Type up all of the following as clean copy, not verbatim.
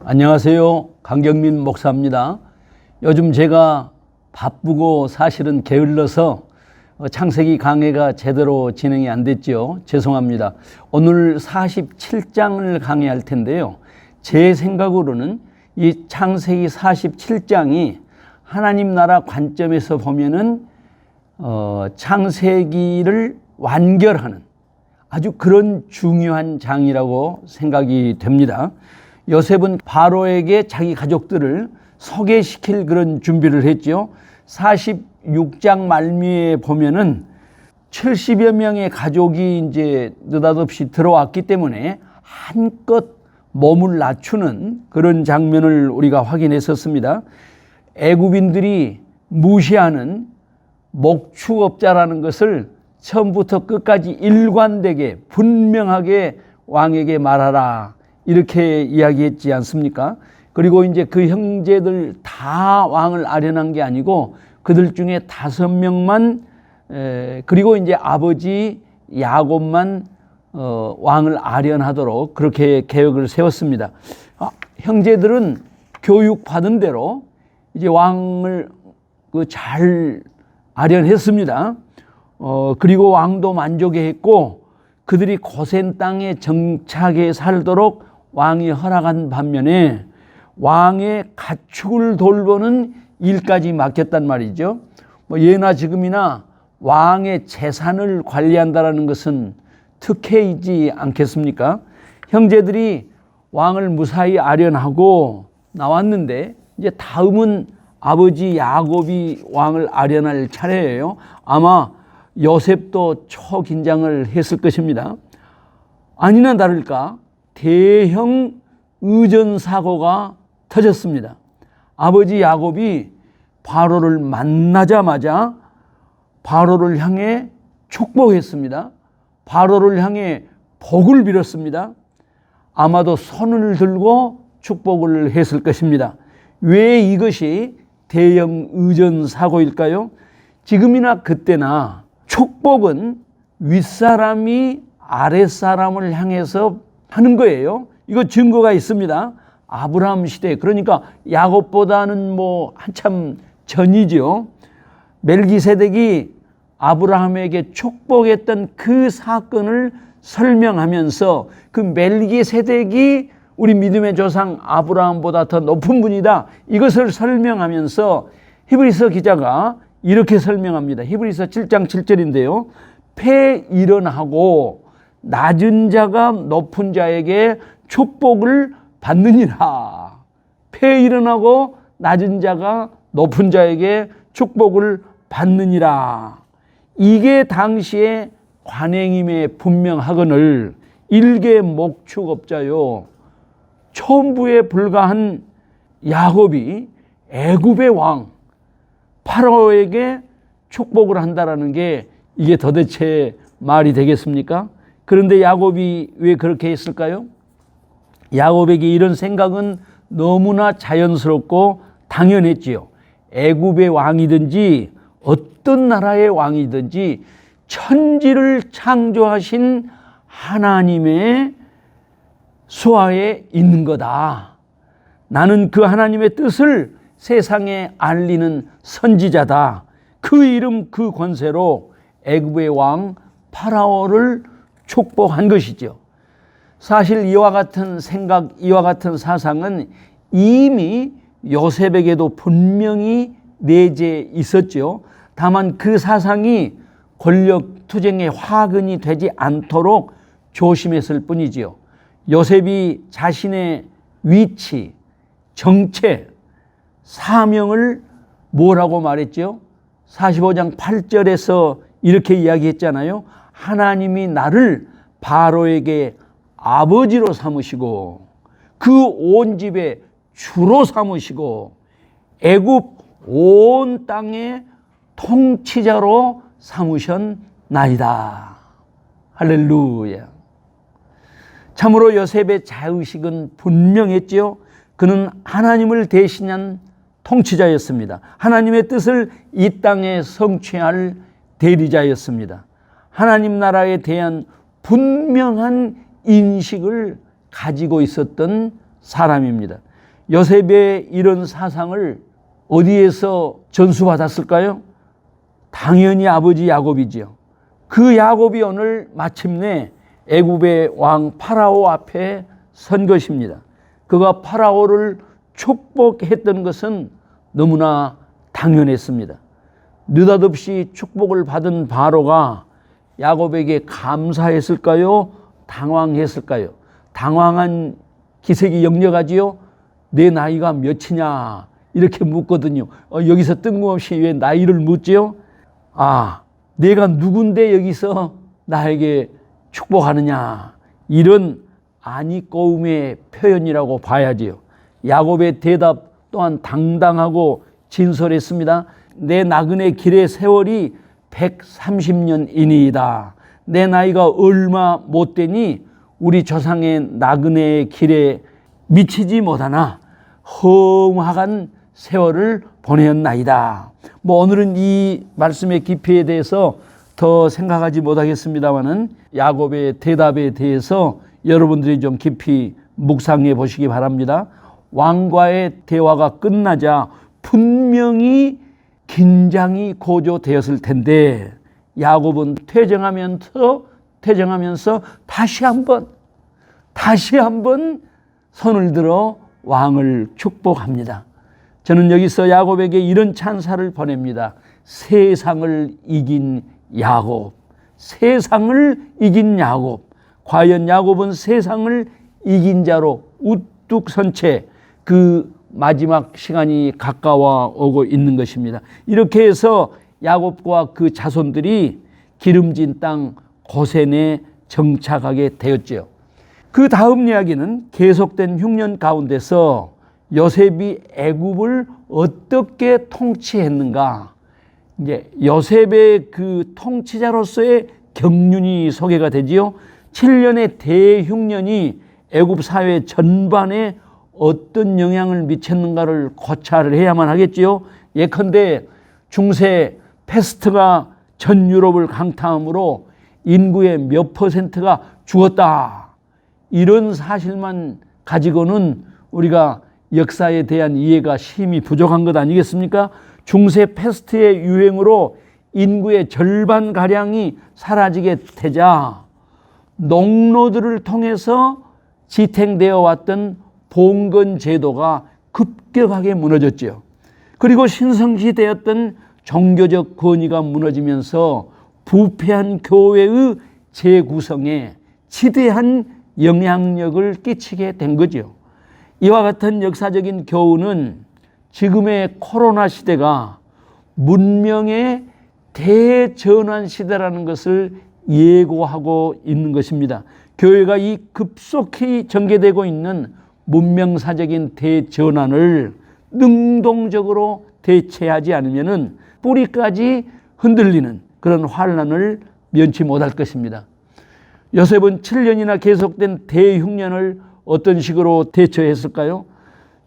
안녕하세요. 강경민 목사입니다. 요즘 제가 바쁘고 사실은 게을러서 창세기 강해가 제대로 진행이 안 됐죠. 죄송합니다. 오늘 47장을 강의할 텐데요. 제 생각으로는 이 창세기 47장이 하나님 나라 관점에서 보면은 창세기를 완결하는 아주 그런 중요한 장이라고 생각이 됩니다. 요셉은 바로에게 자기 가족들을 소개시킬 그런 준비를 했죠. 46장 말미에 보면은 70여 명의 가족이 이제 느닷없이 들어왔기 때문에 한껏 몸을 낮추는 그런 장면을 우리가 확인했었습니다. 애굽인들이 무시하는 목축업자라는 것을 처음부터 끝까지 일관되게 분명하게 왕에게 말하라, 이렇게 이야기했지 않습니까? 그리고 이제 그 형제들 다 왕을 아련한 게 아니고 그들 중에 5명만 그리고 이제 아버지 야곱만 왕을 아련하도록 그렇게 계획을 세웠습니다. 형제들은 교육받은 대로 이제 왕을 잘 아련했습니다. 그리고 왕도 만족해했고 그들이 고센 땅에 정착해 살도록 왕이 허락한 반면에 왕의 가축을 돌보는 일까지 맡겼단 말이죠. 예나 지금이나 왕의 재산을 관리한다는 것은 특혜이지 않겠습니까? 형제들이 왕을 무사히 아련하고 나왔는데 이제 다음은 아버지 야곱이 왕을 아련할 차례예요. 아마 요셉도 초긴장을 했을 것입니다. 아니나 다를까 대형 의전사고가 터졌습니다. 아버지 야곱이 바로를 만나자마자 바로를 향해 축복했습니다. 바로를 향해 복을 빌었습니다. 아마도 손을 들고 축복을 했을 것입니다. 왜 이것이 대형 의전사고일까요? 지금이나 그때나 축복은 윗사람이 아랫사람을 향해서 하는 거예요. 이거 증거가 있습니다. 아브라함 시대, 그러니까 야곱보다는 한참 전이죠. 멜기세덱이 아브라함에게 축복했던 그 사건을 설명하면서 그 멜기세덱이 우리 믿음의 조상 아브라함보다 더 높은 분이다, 이것을 설명하면서 히브리서 기자가 이렇게 설명합니다. 히브리서 7장 7절인데요. 패 일어나고 낮은 자가 높은 자에게 축복을 받느니라. 패 일어나고 낮은 자가 높은 자에게 축복을 받느니라. 이게 당시에 관행임에 분명하거늘 일개 목축업자요 천부에 불과한 야곱이 애굽의 왕 파라오에게 축복을 한다라는 게 이게 도대체 말이 되겠습니까? 그런데 야곱이 왜 그렇게 했을까요? 야곱에게 이런 생각은 너무나 자연스럽고 당연했지요. 애굽의 왕이든지 어떤 나라의 왕이든지 천지를 창조하신 하나님의 수하에 있는 거다. 나는 그 하나님의 뜻을 세상에 알리는 선지자다. 그 이름 그 권세로 애굽의 왕 파라오를 축복한 것이죠. 사실 이와 같은 생각, 이와 같은 사상은 이미 요셉에게도 분명히 내재 있었죠. 다만 그 사상이 권력 투쟁의 화근이 되지 않도록 조심했을 뿐이지요. 요셉이 자신의 위치, 정체, 사명을 뭐라고 말했죠? 45장 8절에서 이렇게 이야기했잖아요. 하나님이 나를 바로에게 아버지로 삼으시고 그 온 집의 주로 삼으시고 애굽 온 땅의 통치자로 삼으셨나이다. 할렐루야. 참으로 요셉의 자의식은 분명했지요. 그는 하나님을 대신한 통치자였습니다. 하나님의 뜻을 이 땅에 성취할 대리자였습니다. 하나님 나라에 대한 분명한 인식을 가지고 있었던 사람입니다. 요셉의 이런 사상을 어디에서 전수받았을까요? 당연히 아버지 야곱이지요. 그 야곱이 오늘 마침내 애굽의 왕 파라오 앞에 선 것입니다. 그가 파라오를 축복했던 것은 너무나 당연했습니다. 느닷없이 축복을 받은 바로가 야곱에게 감사했을까요? 당황했을까요? 당황한 기색이 역력하지요. 내 나이가 몇이냐 이렇게 묻거든요. 여기서 뜬금없이 왜 나이를 묻지요? 내가 누군데 여기서 나에게 축복하느냐, 이런 아니꼬움의 표현이라고 봐야지요. 야곱의 대답 또한 당당하고 진솔했습니다. 내 나그네 길의 세월이 130년이니이다. 내 나이가 얼마 못 되니 우리 조상의 나그네의 길에 미치지 못하나 험악한 세월을 보내었나이다. 오늘은 이 말씀의 깊이에 대해서 더 생각하지 못하겠습니다만은 야곱의 대답에 대해서 여러분들이 좀 깊이 묵상해 보시기 바랍니다. 왕과의 대화가 끝나자 분명히 긴장이 고조되었을 텐데 야곱은 퇴정하면서 다시 한번 손을 들어 왕을 축복합니다. 저는 여기서 야곱에게 이런 찬사를 보냅니다. 세상을 이긴 야곱. 세상을 이긴 야곱. 과연 야곱은 세상을 이긴 자로 우뚝 선 채 그 마지막 시간이 가까워 오고 있는 것입니다. 이렇게 해서 야곱과 그 자손들이 기름진 땅 고센에 정착하게 되었죠. 그 다음 이야기는 계속된 흉년 가운데서 요셉이 애굽을 어떻게 통치했는가, 이제 요셉의 그 통치자로서의 경륜이 소개가 되지요. 7년의 대흉년이 애굽 사회 전반에 어떤 영향을 미쳤는가를 고찰을 해야만 하겠지요. 예컨대 중세 패스트가 전 유럽을 강타함으로 인구의 몇 %가 죽었다. 이런 사실만 가지고는 우리가 역사에 대한 이해가 심히 부족한 것 아니겠습니까? 중세 패스트의 유행으로 인구의 절반가량이 사라지게 되자 농노들을 통해서 지탱되어 왔던 봉건 제도가 급격하게 무너졌죠. 그리고 신성시되었던 종교적 권위가 무너지면서 부패한 교회의 재구성에 지대한 영향력을 끼치게 된 거죠. 이와 같은 역사적인 교훈은 지금의 코로나 시대가 문명의 대전환 시대라는 것을 예고하고 있는 것입니다. 교회가 이 급속히 전개되고 있는 문명사적인 대전환을 능동적으로 대체하지 않으면 뿌리까지 흔들리는 그런 환란을 면치 못할 것입니다. 요셉은 7년이나 계속된 대흉년을 어떤 식으로 대처했을까요?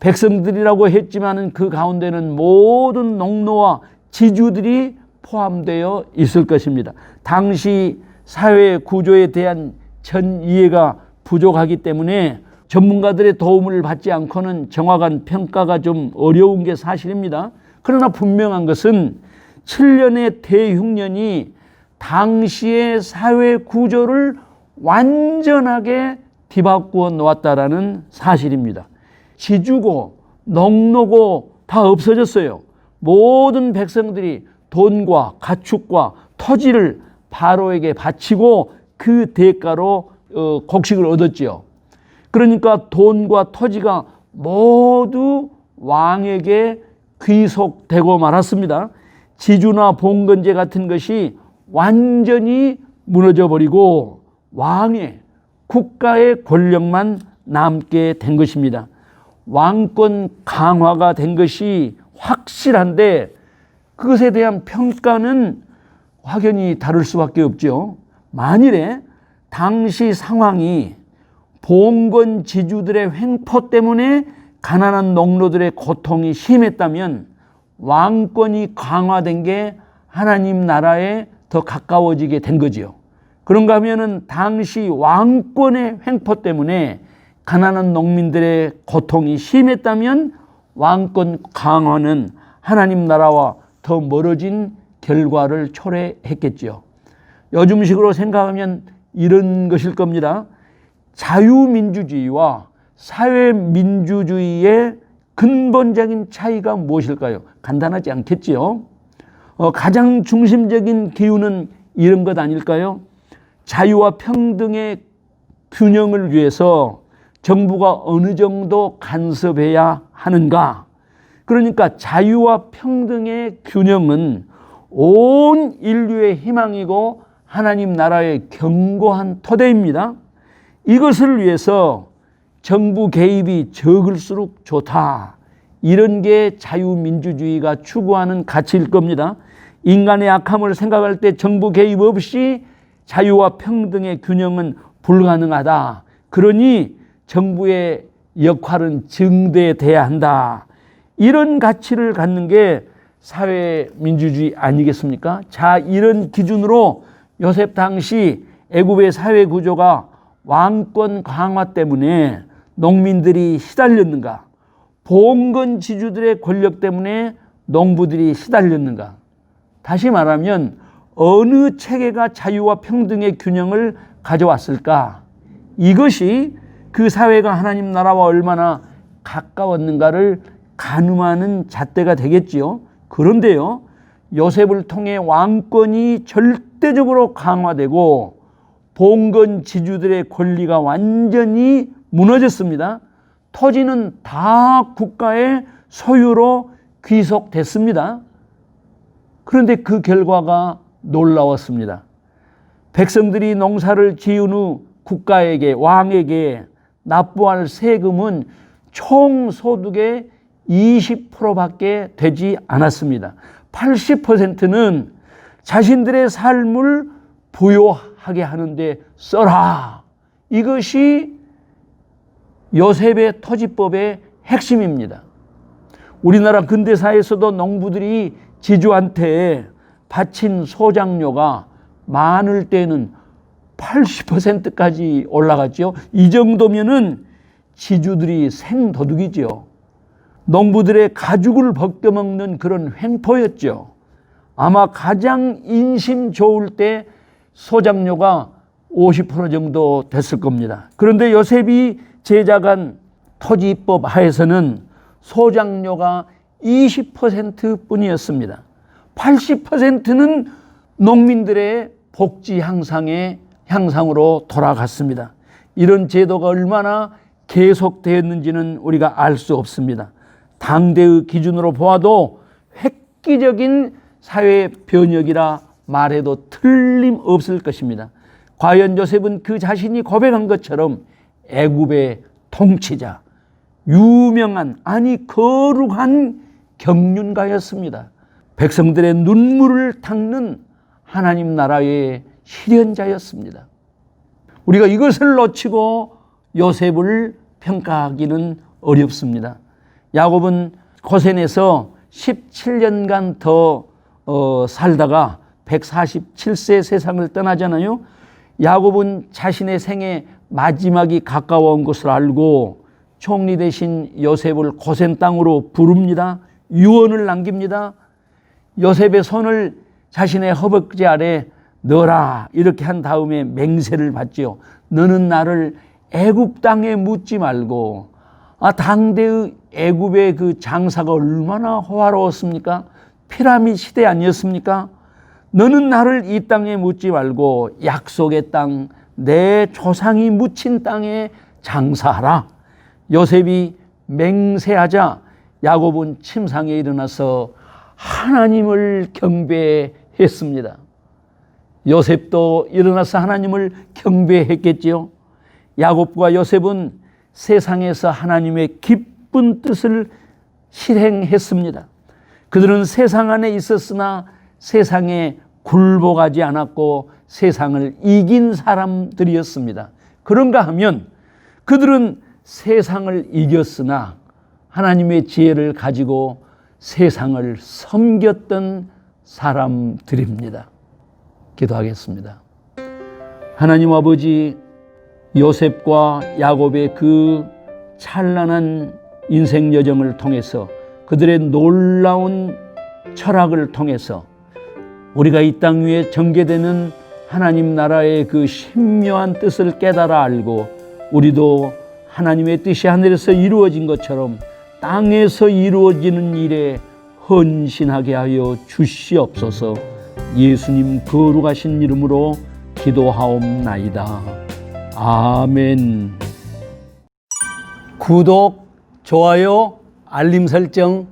백성들이라고 했지만 그 가운데는 모든 농노와 지주들이 포함되어 있을 것입니다. 당시 사회 구조에 대한 전 이해가 부족하기 때문에 전문가들의 도움을 받지 않고는 정확한 평가가 좀 어려운 게 사실입니다. 그러나 분명한 것은 7년의 대흉년이 당시의 사회 구조를 완전하게 뒤바꾸어 놓았다라는 사실입니다. 지주고 농노고 다 없어졌어요. 모든 백성들이 돈과 가축과 토지를 바로에게 바치고 그 대가로 곡식을 얻었지요. 그러니까 돈과 토지가 모두 왕에게 귀속되고 말았습니다. 지주나 봉건제 같은 것이 완전히 무너져 버리고 왕의 국가의 권력만 남게 된 것입니다. 왕권 강화가 된 것이 확실한데 그것에 대한 평가는 확연히 다를 수밖에 없죠. 만일에 당시 상황이 봉건 지주들의 횡포 때문에 가난한 농노들의 고통이 심했다면 왕권이 강화된 게 하나님 나라에 더 가까워지게 된 거지요. 그런가 하면은 당시 왕권의 횡포 때문에 가난한 농민들의 고통이 심했다면 왕권 강화는 하나님 나라와 더 멀어진 결과를 초래했겠지요. 요즘식으로 생각하면 이런 것일 겁니다. 자유민주주의와 사회민주주의의 근본적인 차이가 무엇일까요? 간단하지 않겠지요. 가장 중심적인 기운은 이런 것 아닐까요? 자유와 평등의 균형을 위해서 정부가 어느 정도 간섭해야 하는가? 그러니까 자유와 평등의 균형은 온 인류의 희망이고 하나님 나라의 견고한 토대입니다. 이것을 위해서 정부 개입이 적을수록 좋다. 이런 게 자유민주주의가 추구하는 가치일 겁니다. 인간의 악함을 생각할 때 정부 개입 없이 자유와 평등의 균형은 불가능하다. 그러니 정부의 역할은 증대돼야 한다. 이런 가치를 갖는 게 사회민주주의 아니겠습니까? 자, 이런 기준으로 요셉 당시 애굽의 사회 구조가 왕권 강화 때문에 농민들이 시달렸는가? 봉건 지주들의 권력 때문에 농부들이 시달렸는가? 다시 말하면 어느 체계가 자유와 평등의 균형을 가져왔을까? 이것이 그 사회가 하나님 나라와 얼마나 가까웠는가를 가늠하는 잣대가 되겠지요. 그런데요, 요셉을 통해 왕권이 절대적으로 강화되고 봉건 지주들의 권리가 완전히 무너졌습니다. 토지는 다 국가의 소유로 귀속됐습니다. 그런데 그 결과가 놀라웠습니다. 백성들이 농사를 지은 후 국가에게, 왕에게 납부할 세금은 총 소득의 20%밖에 되지 않았습니다. 80%는 자신들의 삶을 부요하게 하는데 써라. 이것이 요셉의 토지법의 핵심입니다. 우리나라 근대사에서도 농부들이 지주한테 바친 소장료가 많을 때는 80%까지 올라갔죠. 이 정도면은 지주들이 생도둑이죠. 농부들의 가죽을 벗겨먹는 그런 횡포였죠. 아마 가장 인심 좋을 때 소장료가 50% 정도 됐을 겁니다. 그런데 요셉이 제작한 토지법 하에서는 소장료가 20% 뿐이었습니다. 80%는 농민들의 복지 향상으로 돌아갔습니다. 이런 제도가 얼마나 계속되었는지는 우리가 알 수 없습니다. 당대의 기준으로 보아도 획기적인 사회 변혁이라 말해도 틀림없을 것입니다. 과연 요셉은 그 자신이 고백한 것처럼 애굽의 통치자, 유명한, 아니 거룩한 경륜가였습니다. 백성들의 눈물을 닦는 하나님 나라의 실현자였습니다. 우리가 이것을 놓치고 요셉을 평가하기는 어렵습니다. 야곱은 고센에서 17년간 더 살다가 147세 세상을 떠나잖아요. 야곱은 자신의 생의 마지막이 가까워온 것을 알고 총리 대신 요셉을 고센 땅으로 부릅니다. 유언을 남깁니다. 요셉의 손을 자신의 허벅지 아래 넣어라 이렇게 한 다음에 맹세를 받지요. 너는 나를 애굽 땅에 묻지 말고, 당대의 애굽의 그 장사가 얼마나 호화로웠습니까? 피라미드 시대 아니었습니까? 너는 나를 이 땅에 묻지 말고 약속의 땅, 내 조상이 묻힌 땅에 장사하라. 요셉이 맹세하자 야곱은 침상에 일어나서 하나님을 경배했습니다. 요셉도 일어나서 하나님을 경배했겠지요. 야곱과 요셉은 세상에서 하나님의 기쁜 뜻을 실행했습니다. 그들은 세상 안에 있었으나 세상에 굴복하지 않았고 세상을 이긴 사람들이었습니다. 그런가 하면 그들은 세상을 이겼으나 하나님의 지혜를 가지고 세상을 섬겼던 사람들입니다. 기도하겠습니다. 하나님 아버지, 요셉과 야곱의 그 찬란한 인생 여정을 통해서 그들의 놀라운 철학을 통해서 우리가 이 땅 위에 전개되는 하나님 나라의 그 신묘한 뜻을 깨달아 알고 우리도 하나님의 뜻이 하늘에서 이루어진 것처럼 땅에서 이루어지는 일에 헌신하게 하여 주시옵소서. 예수님 거룩하신 이름으로 기도하옵나이다. 아멘. 구독, 좋아요, 알림 설정